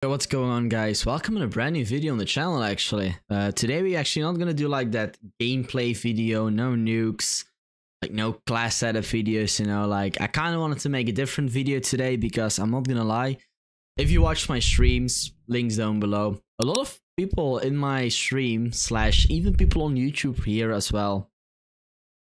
Yo, what's going on, guys? Welcome to a brand new video on the channel. Actually, today we actually not gonna do like that gameplay video, no nukes, like no class setup videos, you know. Like I kind of wanted to make a different video today because I'm not gonna lie, if you watch my streams, links down below, a lot of people in my stream slash even people on YouTube here as well,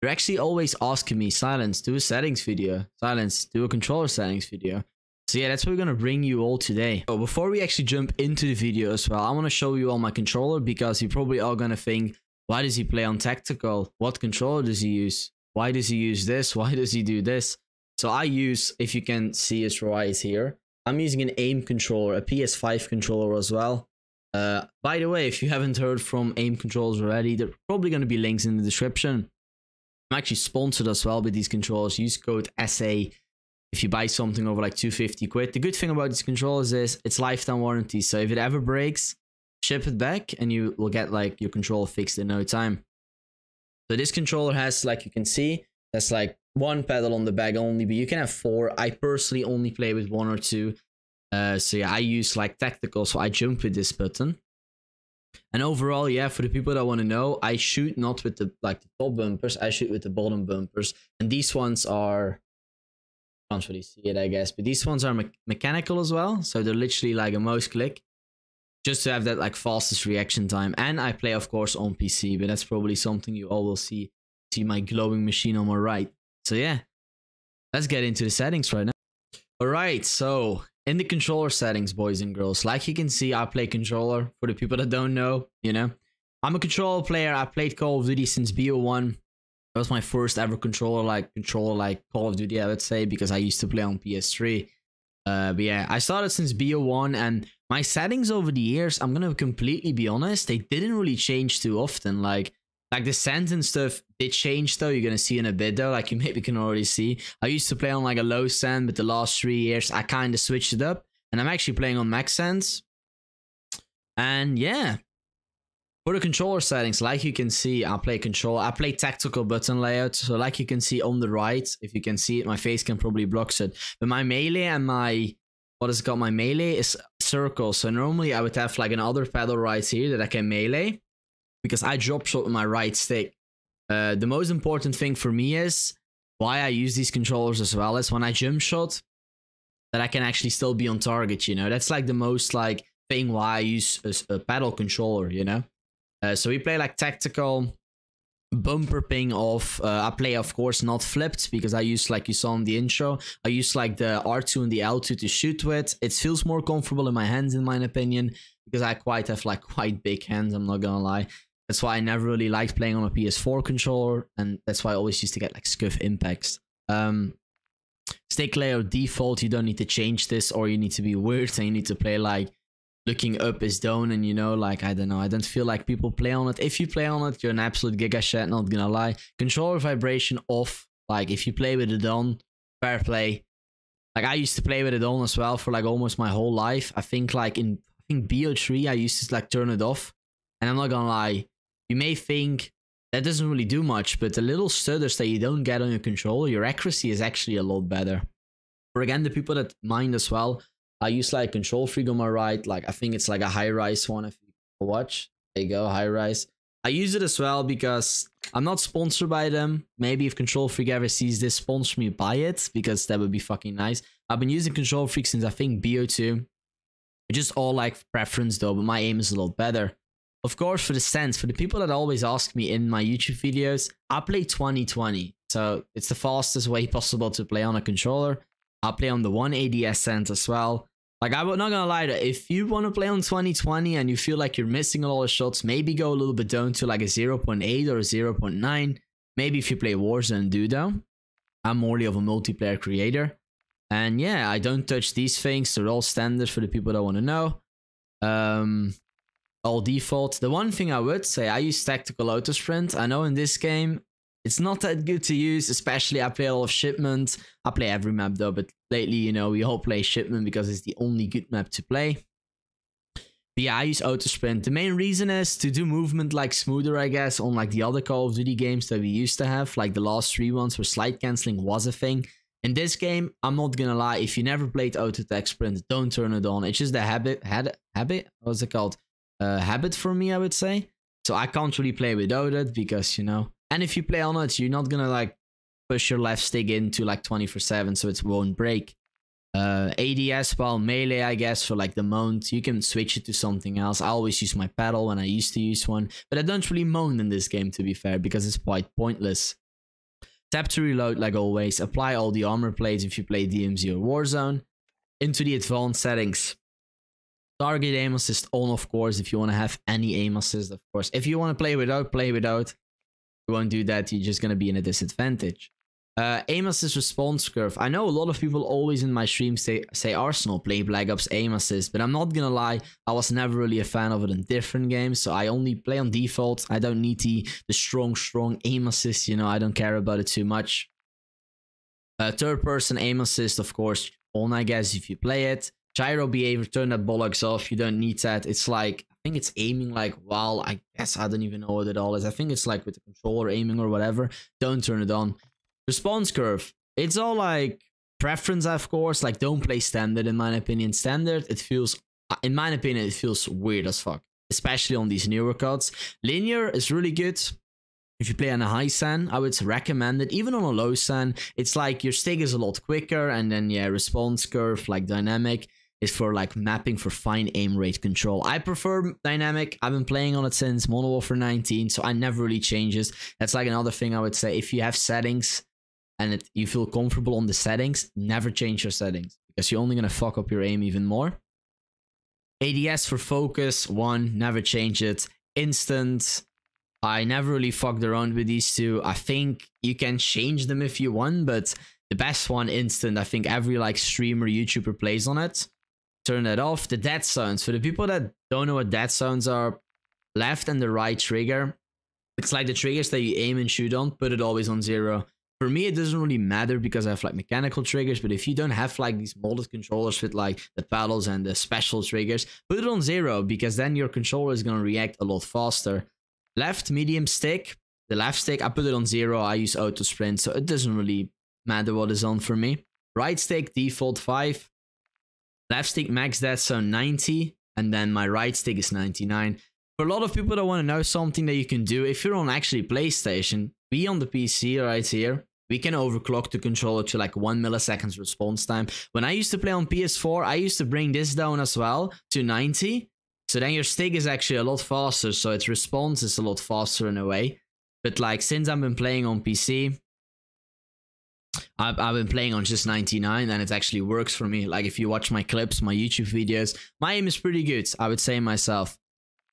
they're actually always asking me, Silence, do a settings video, Silence, do a controller settings video. So yeah, that's what we're gonna bring you all today. So before we actually jump into the video as well, I want to show you all my controller because you're probably all gonna think, why does he play on tactical? What controller does he use? Why does he use this? Why does he do this? So I use, if you can see it right here, I'm using an Aimcontroller, a PS5 controller as well. By the way, if you haven't heard from Aimcontrollers already, there are probably gonna be links in the description. I'm actually sponsored as well with these controllers. Use code SA if you buy something over like 250 quid. The good thing about these controllers is it's lifetime warranty. So if it ever breaks, ship it back and you will get like your controller fixed in no time. So this controller has, like you can see, that's like one pedal on the back only, but you can have 4. I personally only play with 1 or 2. So yeah, I use like tactical, so I jump with this button. And overall, yeah, for the people that want to know, I shoot not with the the top bumpers, I shoot with the bottom bumpers. And these ones are, can't really see it, I guess, but these ones are mechanical as well, so they're literally like a mouse click just to have that like fastest reaction time. And I play of course on PC, but that's probably something you all will see my glowing machine on my right. So yeah, let's get into the settings right now. All right, so in the controller settings, boys and girls, like you can see, I play controller. For the people that don't know, you know, I'm a controller player. I played Call of Duty since BO1. That was my first ever controller like Call of Duty, I would say, because I used to play on PS3. But yeah, I started since BO1, and my settings over the years, I'm gonna completely be honest, they didn't really change too often. Like the send and stuff did change though. You're gonna see in a bit though, like you maybe can already see. I used to play on like a low send, but the last 3 years I kind of switched it up, and I'm actually playing on max sends. And yeah, for the controller settings, like you can see, I play tactical button layout. So like you can see on the right, if you can see it, my face can probably block it. But my melee and my, what is it called? My melee is circle. So normally I would have like another pedal right here that I can melee, because I drop shot with my right stick. The most important thing for me is why I use these controllers as well is when I jump shot, that I can actually still be on target, you know. That's like the most like thing why I use a pedal controller, you know. So we play like tactical, bumper ping off. I play of course not flipped, because I use, like you saw in the intro, I use like the R2 and the L2 to shoot with. It feels more comfortable in my hands in my opinion, because I have quite big hands, I'm not gonna lie. That's why I never really liked playing on a PS4 controller, and that's why I always used to get like scuff impacts. Stick layout default, you don't need to change this, or you need to be weird and you need to play like looking up is down, and you know, like I don't know, I don't feel like people play on it. If you play on it, you're an absolute giga shit, not gonna lie. Controller vibration off, like if you play with it on, fair play. Like I used to play with it on as well for like almost my whole life. I think like in BO3 I used to like turn it off, and I'm not gonna lie, you may think that doesn't really do much, but the little stutters that you don't get on your controller, your accuracy is actually a lot better. For again, the people that mind as well, I use like Control Freak on my right, like I think it's like a high rise one if you watch. There you go, high rise. I use it as well because I'm not sponsored by them. Maybe if Control Freak ever sees this, sponsor me, buy it, because that would be fucking nice. I've been using Control Freak since I think BO2. It's just all like preference though, but my aim is a lot better. Of course, for the sense, for the people that always ask me in my YouTube videos, I play 2020. So it's the fastest way possible to play on a controller. I play on the 180 sense as well. Like I'm not gonna lie, if you want to play on 2020 and you feel like you're missing a lot of shots, maybe go a little bit down to like a 0.8 or a 0.9. Maybe if you play Warzone, do though. I'm more of a multiplayer creator. And yeah, I don't touch these things. They're all standard for the people that want to know. All default. The one thing I would say, I use tactical auto sprint. I know in this game it's not that good to use, especially I play a lot of shipment. I play every map though, but lately, you know, we all play shipment because it's the only good map to play. But yeah, I use auto sprint. The main reason is to do movement like smoother, I guess, on like the other Call of Duty games that we used to have, like the last 3 ones where slide canceling was a thing. In this game, I'm not gonna lie, if you never played auto attack sprint, don't turn it on. It's just a habit, what's it called? Habit for me, I would say. So I can't really play without it because, you know, and if you play on it, you're not gonna like push your left stick into like 24/7 so it won't break. ADS, well, melee, I guess, for like the mount, you can switch it to something else. I always use my paddle when I used to use one, but I don't really mount in this game, to be fair, because it's quite pointless. Tap to reload like always. Apply all the armor plates if you play DMZ or Warzone. Into the advanced settings. Target aim assist on, of course, if you want to have any aim assist, of course. If you want to play without, play without. You won't do that, you're just going to be in a disadvantage. Aim assist response curve. I know a lot of people always in my streams say Arsenal play Black Ops aim assist, but I'm not gonna lie, I was never really a fan of it in different games, so I only play on default. I don't need the strong aim assist, you know, I don't care about it too much. Third person aim assist, of course, on, I guess, if you play it. Gyro behavior, turn that bollocks off, you don't need that. It's like, I think it's aiming like while, I guess, I don't even know what it all is. I think it's like with the controller aiming or whatever. Don't turn it on. Response curve. It's all like preference, of course. Like, don't play standard, in my opinion. Standard, it feels, in my opinion, it feels weird as fuck. Especially on these newer cards. Linear is really good. If you play on a high SAN, I would recommend it. Even on a low SAN, it's like your stick is a lot quicker. And then, yeah, response curve, like dynamic, is for like mapping for fine aim rate control. I prefer dynamic. I've been playing on it since Modern Warfare 19, so I never really changes. That's like another thing I would say. If you have settings and you feel comfortable on the settings, never change your settings because you're only going to fuck up your aim even more. ADS for focus, 1, never change it. Instant, I never really fucked around with these two. I think you can change them if you want, but the best one, instant, I think every like streamer, YouTuber plays on it. Turn that off. The dead sounds, for the people that don't know what dead sounds are, left and the right trigger, it's like the triggers that you aim and shoot on, put it always on 0. For me, it doesn't really matter because I have like mechanical triggers, but if you don't have like these modded controllers with like the paddles and the special triggers, put it on 0 because then your controller is going to react a lot faster. Left, medium stick, the left stick, I put it on 0, I use auto sprint, so it doesn't really matter what is on for me. Right stick, default 5. Left stick, max dead zone 90, and then my right stick is 99. For a lot of people that want to know something that you can do, if you're on actually PlayStation, be on the PC right here, we can overclock the controller to like 1 milliseconds response time. When I used to play on PS4, I used to bring this down as well to 90. So then your stick is actually a lot faster, so its response is a lot faster in a way. But like, since I've been playing on PC, I've been playing on just 99 and it actually works for me. Like, if you watch my clips, my YouTube videos, my aim is pretty good, I would say myself.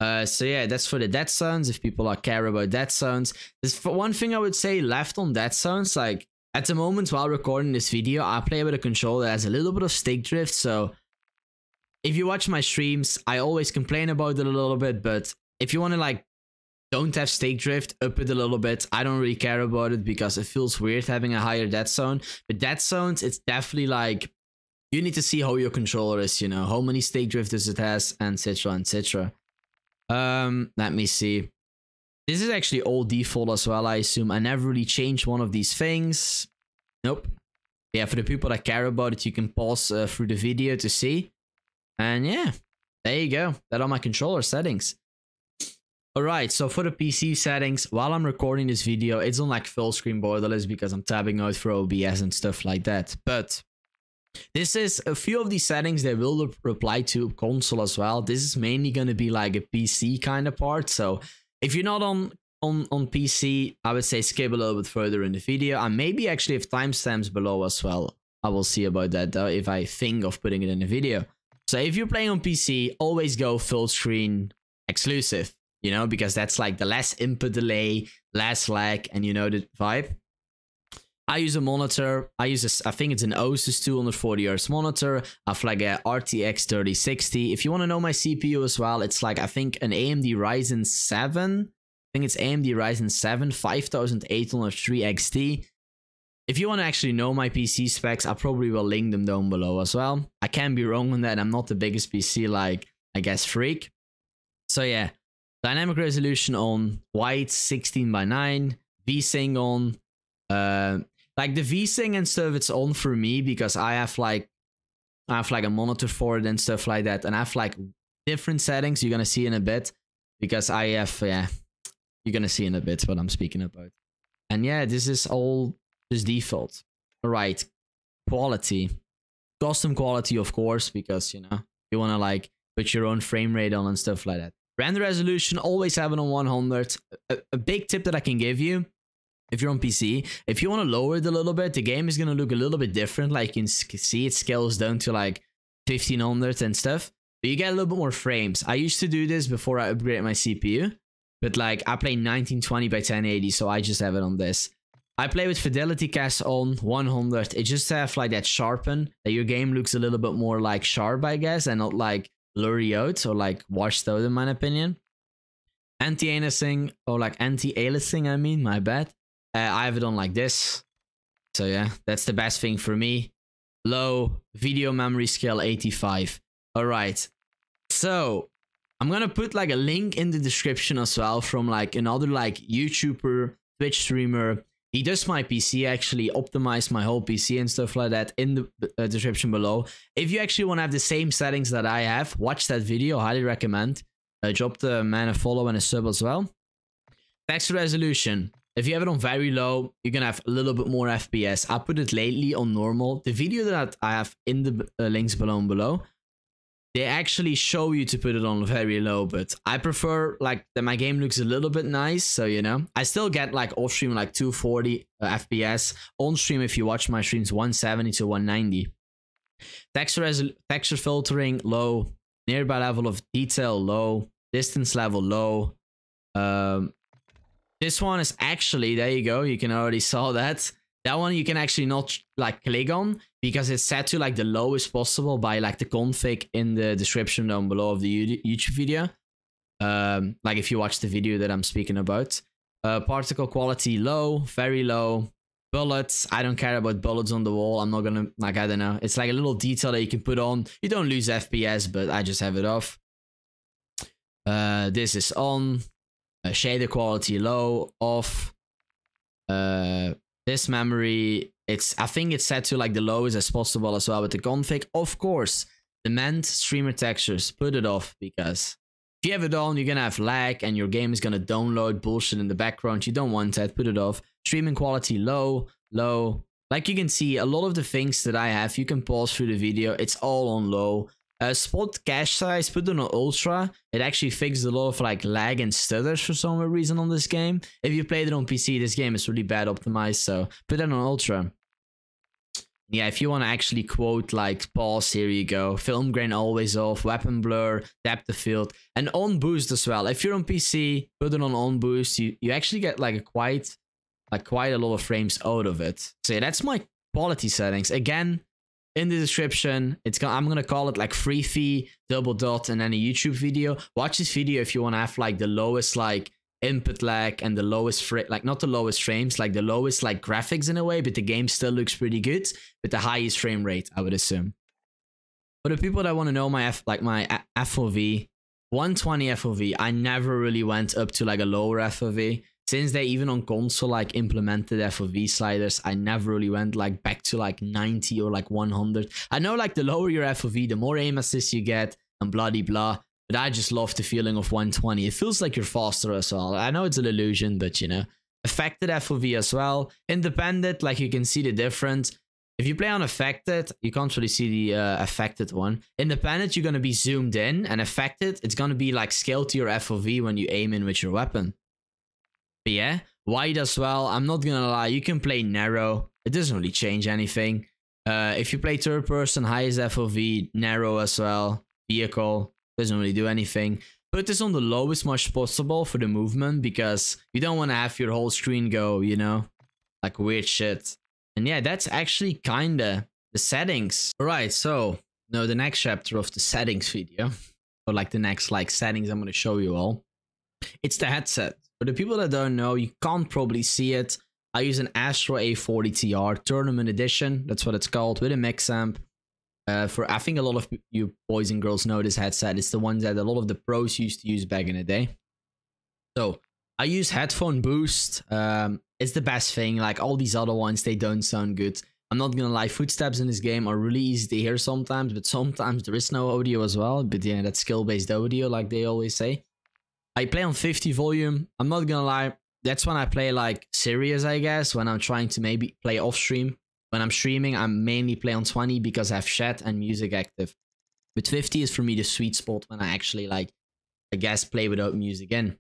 So yeah, that's for the dead sounds, if people care about dead sounds. There's one thing I would say left on dead sounds, like, at the moment while recording this video, I play with a controller that has a little bit of stick drift, so if you watch my streams, I always complain about it a little bit, but if you want to like, don't have stick drift, up it a little bit. I don't really care about it because it feels weird having a higher dead zone. But dead zones, it's definitely like, you need to see how your controller is, you know, how many stick drifters it has, etc, etc. Let me see. This is actually all default as well, I assume. I never really changed one of these things. Nope. Yeah, for the people that care about it, you can pause through the video to see. And yeah, there you go. That are my controller settings. Alright, so for the PC settings, while I'm recording this video, it's on like full screen borderless because I'm tabbing out for OBS and stuff like that. But this is a few of these settings that will apply to console as well. This is mainly going to be like a PC kind of part. So if you're not on PC, I would say skip a little bit further in the video. And maybe actually have timestamps below as well. I will see about that though if I think of putting it in the video. So if you're playing on PC, always go full screen exclusive. You know, because that's like the less input delay, less lag, and you know the vibe. I use a monitor. I think it's an Asus 240Hz monitor. I have like a RTX 3060. If you want to know my CPU as well, it's like, I think an AMD Ryzen 7. I think it's AMD Ryzen 7 5803 XT. If you want to actually know my PC specs, I probably will link them down below as well. I can be wrong on that. I'm not the biggest PC, like, I guess, freak. So yeah. Dynamic resolution on, white 16:9, VSync on. Like the V-Sync and stuff, it's on for me because I have like a monitor for it and stuff like that. And I have like different settings you're gonna see in a bit. Because I have, yeah, you're gonna see in a bit what I'm speaking about. And yeah, this is all just default. Alright, quality. Custom quality, of course, because, you know, you wanna like put your own frame rate on and stuff like that. Render resolution, always have it on 100. A big tip that I can give you, if you're on PC, if you want to lower it a little bit, the game is going to look a little bit different. Like you can see it scales down to like 1500 and stuff. But you get a little bit more frames. I used to do this before I upgraded my CPU. But like I play 1920 by 1080, so I just have it on this. I play with fidelity cast on 100. It just have like that sharpen, that your game looks a little bit more like sharp, I guess, and not like blurry out or like washed out in my opinion. Anti-aliasing, or like anti-aliasing, I mean, my bad. I have it on like this. So yeah, that's the best thing for me. Low, video memory scale 85. Alright, so I'm gonna put like a link in the description as well from like another like YouTuber, Twitch streamer. He does my PC, actually optimized my whole PC and stuff like that in the description below. If you actually want to have the same settings that I have, watch that video, highly recommend. Drop the man a follow and a sub as well. Texture resolution. If you have it on very low, you're gonna have a little bit more FPS. I put it lately on normal. The video that I have in the links below and below, they actually show you to put it on very low, but I prefer like that my game looks a little bit nice. So, you know, I still get like off stream like 240 FPS. On stream, if you watch my streams, 170 to 190. Texture filtering low. Nearby level of detail low. Distance level low. This one is actually, there you go. You can already saw that. That one you can actually not like click on because it's set to like the lowest possible by like the config in the description down below of the YouTube video. Like if you watch the video that I'm speaking about. Particle quality low, very low. Bullets, I don't care about bullets on the wall. I'm not gonna, like, I don't know. It's like a little detail that you can put on. You don't lose FPS, but I just have it off. This is on. Shader quality low, off. This memory, I think it's set to like the lowest as possible as well with the config. Of course, demand streamer textures, put it off because if you have it on, you're gonna have lag and your game is gonna download bullshit in the background. You don't want that, put it off. Streaming quality low, low. Like you can see, a lot of the things that I have, you can pause through the video, it's all on low. Spot cache size, put it on ultra. It actually fixed a lot of like lag and stutters for some reason on this game. If you played it on PC, this game is really bad optimized, so put it on ultra. Yeah, if you want to actually quote like pause, here you go. Film grain always off, weapon blur, depth of field, and on boost as well. If you're on PC, put it on boost. You actually get like quite a lot of frames out of it. So yeah, that's my quality settings. Again, in the description, I'm gonna call it like freefee double dot and then a YouTube video. Watch this video if you want to have like the lowest like input lag and the lowest like not the lowest frames, like the lowest like graphics in a way, but the game still looks pretty good with the highest frame rate, I would assume. For the people that want to know my FOV, 120 FOV, I never really went up to like a lower FOV. Since they even on console like implemented FOV sliders, I never really went like back to like 90 or like 100. I know like the lower your FOV, the more aim assist you get and bloody blah. But I just love the feeling of 120. It feels like you're faster as well. I know it's an illusion, but you know. Affected FOV as well. Independent, like you can see the difference. If you play on affected, you can't really see the affected one. Independent, you're going to be zoomed in. And affected, it's going to be like scaled to your FOV when you aim in with your weapon. But yeah, wide as well. I'm not gonna lie, you can play narrow. It doesn't really change anything. If you play third person, highest FOV, narrow as well. Vehicle, doesn't really do anything. Put this on the lowest much possible for the movement because you don't want to have your whole screen go, you know, like weird shit. And yeah, that's actually kinda the settings. Alright, so now the next chapter of the settings video, or like the next like settings I'm gonna show you all. It's the headset. For the people that don't know, you can't probably see it. I use an Astro A40 TR Tournament Edition. That's what it's called, with a mix amp. I think a lot of you boys and girls know this headset. It's the one that a lot of the pros used to use back in the day. So I use headphone boost. It's the best thing. Like all these other ones, they don't sound good. I'm not gonna lie, footsteps in this game are really easy to hear sometimes, but sometimes there is no audio as well. But yeah, that's skill-based audio, like they always say. I play on 50 volume. I'm not gonna lie, that's when I play like serious, I guess, when I'm trying to maybe play off stream. When I'm streaming, I mainly play on 20 because I have chat and music active. But 50 is for me the sweet spot when I actually like, I guess, play without music in.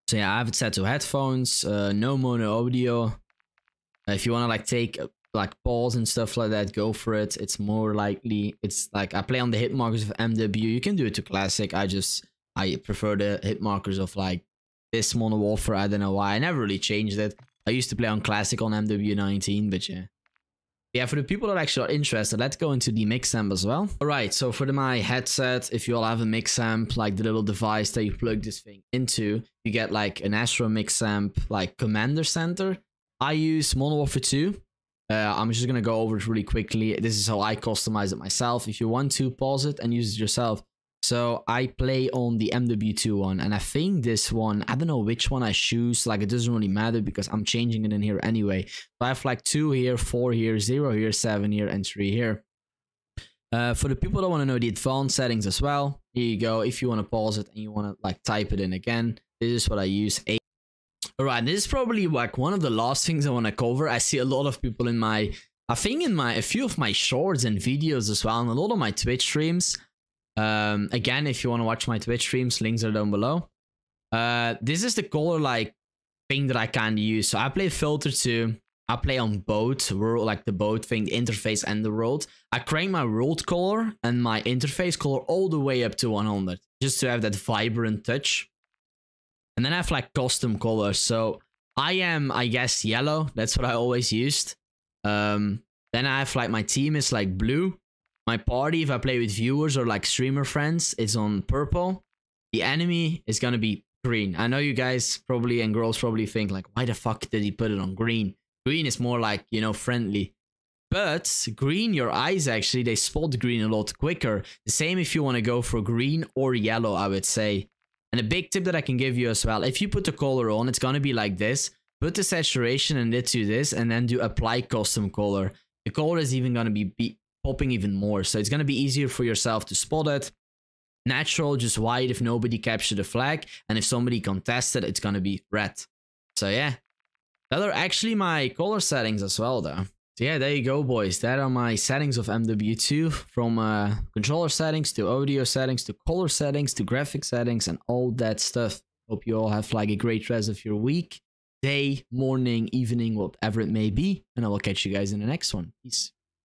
So yeah, I have it set to headphones, no mono audio. If you want to like take like pause and stuff like that, go for it. It's more likely, it's like I play on the hit markers of MW. You can do it to classic. I prefer the hit markers of like this Modern Warfare. I don't know why. I never really changed it. I used to play on classic on MW19, but yeah. Yeah, for the people that actually are interested, let's go into the mix amp as well. Alright, so for my headset, if you all have a mix amp, like the little device that you plug this thing into, you get like an Astro mix amp, like Commander Center. I use Modern Warfare 2. I'm just gonna go over it really quickly. This is how I customize it myself. If you want to, pause it and use it yourself. So I play on the MW2 one, and I think this one, I don't know which one I choose, like it doesn't really matter because I'm changing it in here anyway. So I have like 2 here, 4 here, 0 here, 7 here, and 3 here. For the people that want to know the advanced settings as well, here you go. If you want to pause it and you want to like type it in again, this is what I use. Alright, this is probably like one of the last things I want to cover. I see a lot of people in my, I think in a few of my shorts and videos as well, and a lot of my Twitch streams. Again, if you want to watch my Twitch streams, links are down below. This is the color like thing that I kind of use. So I play filter 2. I play on both world, like the both thing, the interface and the world. I crank my world color and my interface color all the way up to 100, just to have that vibrant touch. And then I have like custom colors. So I am, I guess, yellow. That's what I always used. Then I have like my team is like blue. My party, if I play with viewers or like streamer friends, is on purple. The enemy is gonna be green. I know you guys probably and girls probably think like, why the fuck did he put it on green? Green is more like, you know, friendly. But green, your eyes actually, they spot green a lot quicker. The same if you want to go for green or yellow, I would say. And a big tip that I can give you as well, if you put the color on, it's gonna be like this. Put the saturation and it to this, and then do apply custom color. The color is even gonna be popping even more, so it's gonna be easier for yourself to spot it. Natural, just white if nobody captured the flag, and if somebody contested, it's gonna be red. So yeah, that are actually my color settings as well though. So yeah, there you go boys, that are my settings of MW2, from controller settings to audio settings to color settings to graphic settings and all that stuff. Hope you all have like a great rest of your week, day, morning, evening, whatever it may be, and I will catch you guys in the next one. Peace.